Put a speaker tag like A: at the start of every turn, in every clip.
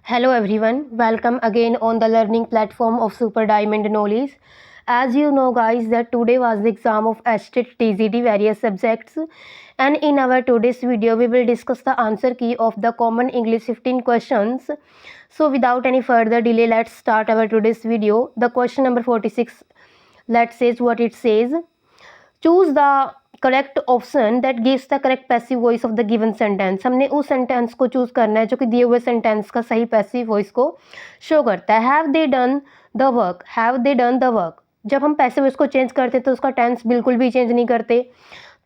A: Hello everyone, welcome again on the learning platform of Super Diamond Knowledge. As you know guys that today was the exam of STET TGT various subjects, and in our today's video we will discuss the answer key of the common English 15 questions. So without any further delay, let's start our today's video. The question number 46, let's say what it says. Choose the correct option that gives the correct passive voice of the given sentence. हमने उस sentence को choose करना है जो कि दिए हुए sentence का सही पैसिव वॉइस को शो करता है। Have they done the work, have they done the work. जब हम पैसिव वॉइस को चेंज करते हैं तो उसका टेंस बिल्कुल भी चेंज नहीं करते,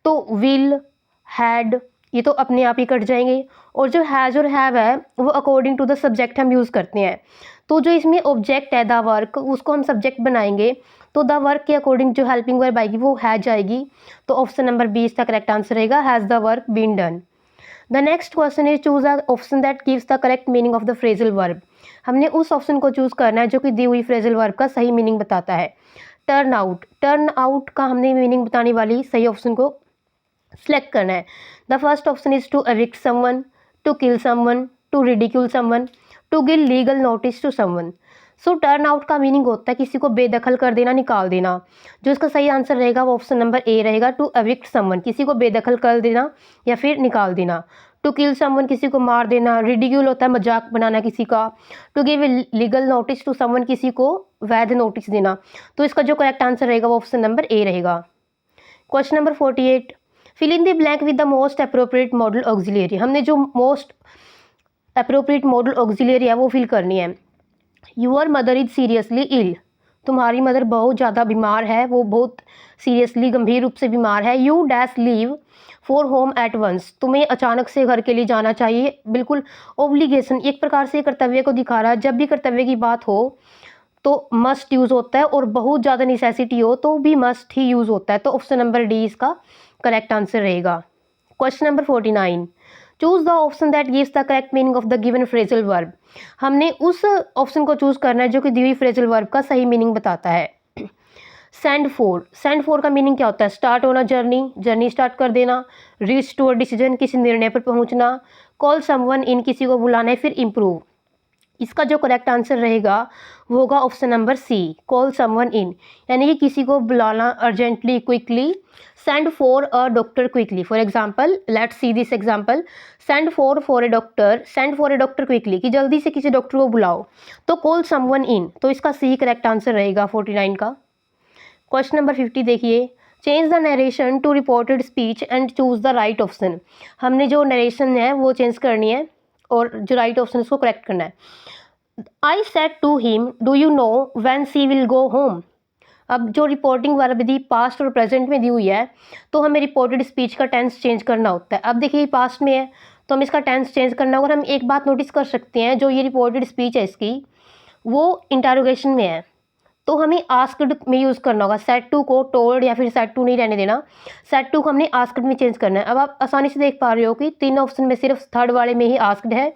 A: तो विल, हैड ये तो अपने आप ही कट जाएंगे, और जो हैज़ और हैव है वो अकॉर्डिंग टू द सब्जेक्ट हम यूज़ करते हैं। तो जो इसमें ऑब्जेक्ट है द वर्क, उसको हम सब्जेक्ट बनाएंगे तो द वर्क के अकॉर्डिंग जो हेल्पिंग वर्ब आएगी वो हैज आएगी। तो ऑप्शन नंबर बी इसका करेक्ट आंसर रहेगा, has the work been done. The next question is choose the option that gives the correct meaning of the phrasal verb. हमने उस ऑप्शन को चूज करना है जो कि दी हुई फ्रेजल वर्ब का सही मीनिंग बताता है। टर्न आउट, टर्न आउट का हमने मीनिंग बताने वाली सही ऑप्शन को सिलेक्ट करना है। The first option is to evict someone, to kill someone, to ridicule someone, to give legal notice to someone. So turn out का मीनिंग होता है किसी को बेदखल कर देना, निकाल देना। जो इसका सही आंसर रहेगा वो ऑप्शन नंबर ए रहेगा, टू एविक्ट समवन, किसी को बेदखल कर देना या फिर निकाल देना। टू किल समवन, किसी को मार देना। रिडिक्यूल होता है मजाक बनाना किसी का। To give legal notice to someone, किसी को वैध नोटिस देना। तो इसका जो करेक्ट आंसर रहेगा वो ऑप्शन नंबर ए रहेगा। Question number 48, fill in the blank with the most appropriate modal auxiliary. हमने जो मोस्ट अप्रोप्रिएट मॉडल ऑक्सिलियरी है वो फिल करनी है। Your mother is seriously ill, तुम्हारी मदर बहुत ज़्यादा बीमार है, वो बहुत सीरियसली गंभीर रूप से बीमार है। You dash leave for home at once, तुम्हें अचानक से घर के लिए जाना चाहिए। बिल्कुल ओब्लिगेशन, एक प्रकार से कर्तव्य को दिखा रहा है। जब भी कर्तव्य की बात हो तो मस्ट यूज़ होता है, और बहुत ज़्यादा नेसेसिटी हो तो भी मस्ट ही यूज़ होता है। तो ऑप्शन नंबर डी इसका करेक्ट आंसर रहेगा। Question number 49, choose the option that gives the correct meaning of the given phrasal verb. हमने उस ऑप्शन को चूज करना है जो कि दी हुई फ्रेजल वर्ब का सही मीनिंग बताता है। सेंड फॉर, सेंड फॉर का मीनिंग क्या होता है? Start on a journey, journey start कर देना। रीच टू अ डिसीजन, किसी निर्णय पर पहुंचना। कॉल समवन इन, किसी को बुलाना है। फिर इम्प्रूव। इसका जो करेक्ट आंसर रहेगा वो होगा option number C, call someone in, यानी कि किसी को बुलाना urgently, quickly. Send for a doctor quickly, for example let's see this example, send for a doctor, send for a doctor quickly, कि जल्दी से किसी डॉक्टर को बुलाओ। तो कॉल समवन इन, तो इसका सी करेक्ट आंसर रहेगा 49 का। क्वेश्चन नंबर 50 देखिए, change the narration to reported speech and choose the right option. हमने जो नरेशन है वो चेंज करनी है और जो राइट ऑप्शन उसको करेक्ट करना है। I said to him, do you know when she will go home. अब जो रिपोर्टिंग वर्ब दी पास्ट और प्रेजेंट में दी हुई है तो हमें रिपोर्टेड स्पीच का टेंस चेंज करना होता है। अब देखिए पास्ट में है तो हम इसका टेंस चेंज करना होगा। और हम एक बात नोटिस कर सकते हैं, जो ये रिपोर्टेड स्पीच है इसकी वो इंटरोगेशन में है, तो हमें आस्क्ड में यूज़ करना होगा। सेड टू को टोल्ड या फिर सेड टू नहीं रहने देना, सेड टू को हमने आस्क्ड में चेंज करना है। अब आप आसानी से देख पा रहे हो कि तीन ऑप्शन में सिर्फ थर्ड वाले में ही आस्क्ड है।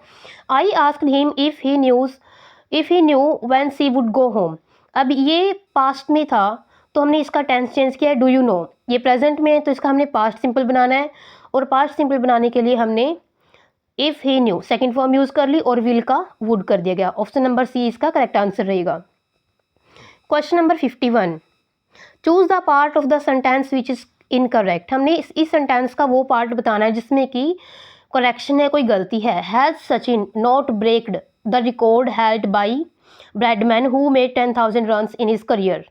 A: I asked him if he knew when she would go home. अब ये पास्ट में था तो हमने इसका टेंस चेंज किया है, डू यू नो। ये प्रेजेंट में है तो इसका हमने पास्ट सिंपल बनाना है, और पास्ट सिंपल बनाने के लिए हमने if he new second form use कर ली और विल का वुड कर दिया गया। ऑप्शन नंबर सी इसका करेक्ट आंसर रहेगा। Question number 51, choose the part of the sentence which is incorrect. हमने इस सेंटेंस का वो पार्ट बताना है जिसमें कि करेक्शन है, कोई गलती है। Has Sachin not breaked the record held by Bradman who made 10,000 runs in his career.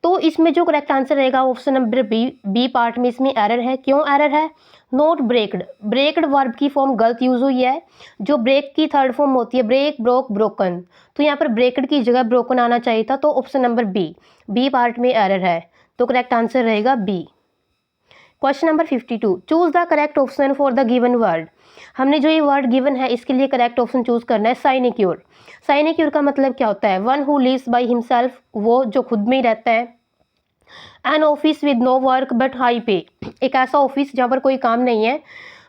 A: तो इसमें जो करेक्ट आंसर रहेगा ऑप्शन नंबर बी पार्ट में इसमें एरर है। क्यों एरर है? नॉट ब्रेक्ड, ब्रेक्ड वर्ब की फॉर्म गलत यूज हुई है। जो ब्रेक की थर्ड फॉर्म होती है ब्रेक, ब्रोक, ब्रोकन, तो यहाँ पर ब्रेक्ड की जगह ब्रोकन आना चाहिए था। तो ऑप्शन नंबर बी पार्ट में एरर है, तो करेक्ट आंसर रहेगा B. Question number 52, choose the correct option for the given word. हमने जो ये वर्ड गिवन है इसके लिए करेक्ट ऑप्शन चूज करना है। साइनेक्योर, साइनेक्योर का मतलब क्या होता है? One who lives by himself, वो जो खुद में ही रहता है। An office with no work but high pay, एक ऐसा ऑफिस जहाँ पर कोई काम नहीं है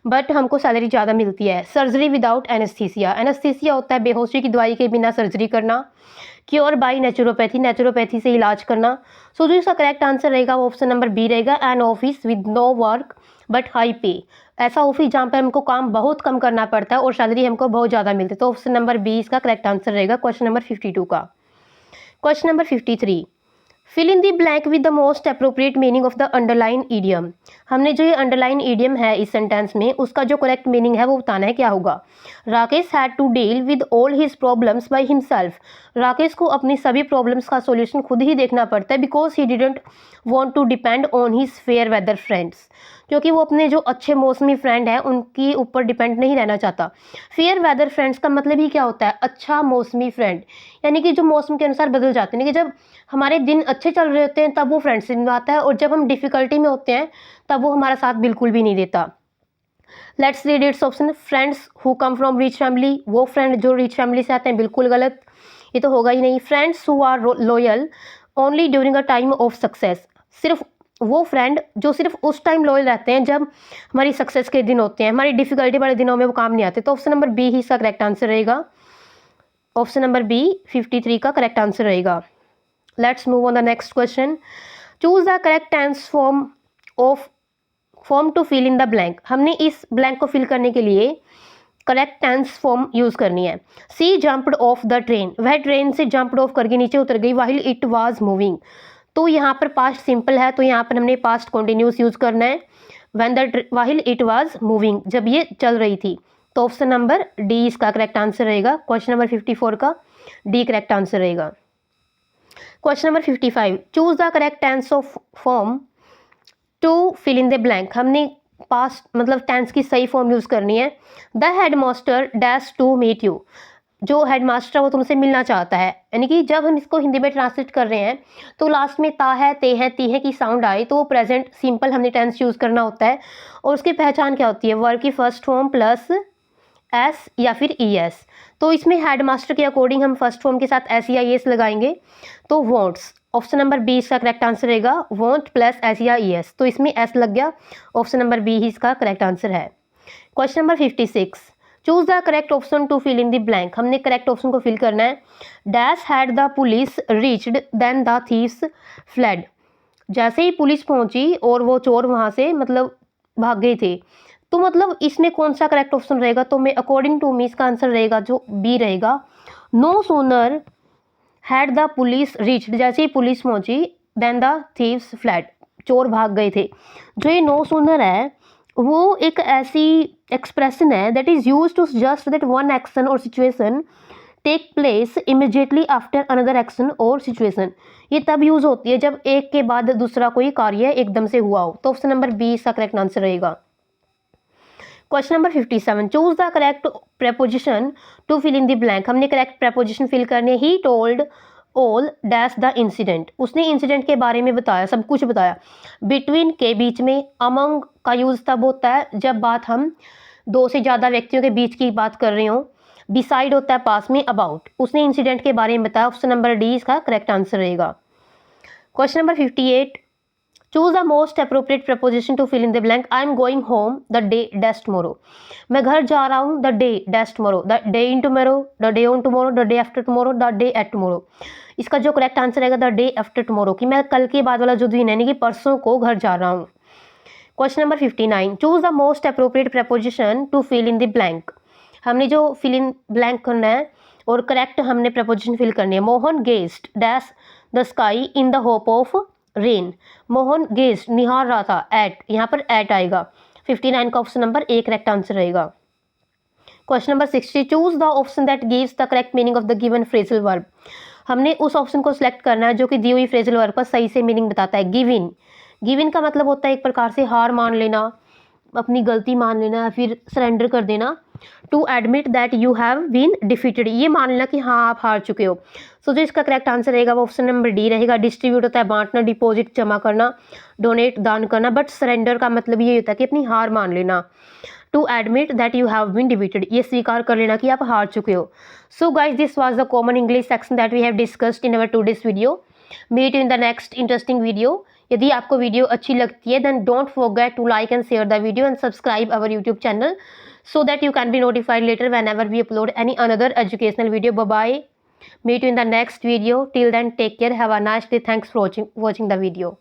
A: बट हमको सैलरी ज़्यादा मिलती है। सर्जरी विदाउट एनेस्थीसिया, एनेस्थीसिया होता है बेहोशी की दवाई के बिना सर्जरी करना। क्योर बाई नेचुरोपैथी, नेचुरोपैथी से इलाज करना। सो जो इसका करेक्ट आंसर रहेगा वो ऑप्शन नंबर बी रहेगा, an office with no work but high pay. ऐसा ऑफिस जहाँ पर हमको काम बहुत कम करना पड़ता है और सैलरी हमको बहुत ज़्यादा मिलती है। तो ऑप्शन नंबर बी इसका करेक्ट आंसर रहेगा क्वेश्चन नंबर 52 का। Question number 53, fill in the blank with the most appropriate meaning of the underline idiom. हमने जो ये अंडरलाइन ईडियम है इस सेंटेंस में, उसका जो करेक्ट मीनिंग है वो बताना है क्या होगा। Rakesh had to deal with all his problems by himself. Rakesh को अपनी सभी प्रॉब्लम्स का सॉल्यूशन खुद ही देखना पड़ता है, because he didn't want to depend on his fair weather friends, क्योंकि वो अपने जो अच्छे मौसमी फ्रेंड हैं उनके ऊपर डिपेंड नहीं रहना चाहता। फेयर वेदर फ्रेंड्स का मतलब ही क्या होता है, अच्छा मौसमी फ्रेंड, यानी कि जो मौसम के अनुसार बदल जाते हैं, यानी कि जब हमारे दिन अच्छे चल रहे होते हैं तब वो फ्रेंडशिप निभाता है, और जब हम डिफिकल्टी में होते हैं तब वो हमारा साथ बिल्कुल भी नहीं देता। Let's read it's option. Friends who come from rich family, वो फ्रेंड जो रिच फैमिली से आते हैं, बिल्कुल गलत, ये तो होगा ही नहीं। Friends who are loyal only during a time of success, सिर्फ वो फ्रेंड जो सिर्फ उस टाइम लॉयल रहते हैं जब हमारी सक्सेस के दिन होते हैं, हमारी डिफिकल्टी वाले दिनों में वो काम नहीं आते। तो ऑप्शन नंबर बी ही इसका करेक्ट आंसर रहेगा। ऑप्शन नंबर बी 53 का करेक्ट आंसर रहेगा। Let's move on the next question. Choose the correct tense form to fill in the blank. हमने इस ब्लैंक को फिल करने के लिए करेक्ट टेंस फॉर्म यूज करनी है। सी जंप्ड ऑफ द ट्रेन, वह ट्रेन से जंप्ड ऑफ करके नीचे उतर गई। व्हाइल इट वाज मूविंग, तो यहाँ पर पास्ट सिंपल है, तो यहाँ पर हमने पास्ट कॉन्टिन्यूस यूज करना है। व्हाइल इट वाज मूविंग, जब ये चल रही थी। तो ऑप्शन नंबर डी इसका करेक्ट आंसर रहेगा। क्वेश्चन नंबर 54 का डी करेक्ट आंसर रहेगा। Question number 55, choose the correct tense of form to fill in the blank. हमने पास्ट मतलब टेंस की सही फॉर्म यूज करनी है। The headmaster dash to meet you, जो हेडमास्टर वो तुमसे मिलना चाहता है, यानी कि जब हम इसको हिंदी में ट्रांसलेट कर रहे हैं तो लास्ट में ता है, ते है, ती है की साउंड आए तो वो प्रेजेंट सिंपल हमने टेंस यूज करना होता है। और उसकी पहचान क्या होती है, वर्ब की फर्स्ट फॉर्म प्लस एस या फिर ई एस। तो इसमें हेडमास्टर के अकॉर्डिंग हम फर्स्ट फॉर्म के साथ एस या ई एस लगाएंगे, तो वॉन्ट्स। ऑप्शन नंबर बी इसका करेक्ट आंसर रहेगा, वॉन्ट प्लस एस या ई एस, तो इसमें एस लग गया। ऑप्शन नंबर बी ही इसका करेक्ट आंसर है। Question number 56, choose the correct option to fill in the blank. हमने करेक्ट ऑप्शन को फिल करना है। Dash had the police reached then the thieves fled, जैसे ही पुलिस पहुंची और वो चोर वहां से मतलब भाग गए थे। तो मतलब इसमें कौन सा करेक्ट ऑप्शन रहेगा, तो मैं अकॉर्डिंग टू मी इसका आंसर रहेगा जो बी रहेगा। No sooner had the police reached, जैसे ही पुलिस पहुंची, देन द थीव्स फ्लेड, चोर भाग गए थे। जो ये नो सूनर है वो एक ऐसी एक्सप्रेशन है that is used to just that one action और situation take place immediately after another action और सिचुएशन। ये तब यूज होती है जब एक के बाद दूसरा कोई कार्य एकदम से हुआ हो। तो ऑप्शन नंबर बी इसका करेक्ट आंसर रहेगा। Question number 57, choose the correct preposition to fill in the blank. हमने करेक्ट प्रेपोजिशन फिल करने। He told all dash the incident, उसने इंसिडेंट के बारे में बताया, सब कुछ बताया। बिटवीन के बीच में, अमंग का यूज तब होता है जब बात हम दो से ज़्यादा व्यक्तियों के बीच की बात कर रहे हो। बिसाइड होता है पास में। अबाउट, उसने इंसिडेंट के बारे में बताया। ऑप्शन नंबर डी इसका करेक्ट आंसर रहेगा। Question number 58, choose the most appropriate preposition to fill in the blank. I am going home the day dash tomorrow, मैं घर जा रहा हूँ। The day dash tomorrow, the day in tomorrow, the day on tomorrow, the day after tomorrow, the day at tomorrow. इसका जो correct answer रहेगा the day after tomorrow, कि मैं कल के बाद वाला जो दिन है यानी कि परसों को घर जा रहा हूँ। Question number 59, choose the most appropriate preposition to fill in the blank. हमने जो फिल इन ब्लैंक करना है और करेक्ट हमने प्रपोजिशन फिल करनी है। Mohan gazed dash the sky in the hope of rain, Mohan gazed निहार रहा था, एट, यहाँ पर एट आएगा। 59 का option number A correct answer रहेगा। Question number 60, choose the option that gives the correct meaning of the given phrasal verb. हमने उस ऑप्शन को सिलेक्ट करना है जो कि दी हुई फ्रेजल वर्ब का सही से मीनिंग बताता है। गिविन, गिविन का मतलब होता है एक प्रकार से हार मान लेना, अपनी गलती मान लेना या फिर सरेंडर कर देना। To admit that you have been defeated, ये मान लेना कि हाँ आप हार चुके हो। सो जो इसका करेक्ट आंसर रहेगा वो ऑप्शन नंबर डी रहेगा। डिस्ट्रीब्यूट होता है बांटना, डिपॉजिट जमा करना, डोनेट दान करना, बट सरेंडर का मतलब ये होता है कि अपनी हार मान लेना। To admit that you have been defeated, ये स्वीकार कर लेना कि आप हार चुके हो। So guys this was the common English section that we have discussed in our today's video. Meet in the next interesting video. यदि आपको वीडियो अच्छी लगती है then don't forget to like and share the video and subscribe our YouTube channel so that you can be notified later whenever we upload any another educational video. Bye bye, meet you in the next video. Till then, take care, have a nice day. Thanks for watching the video.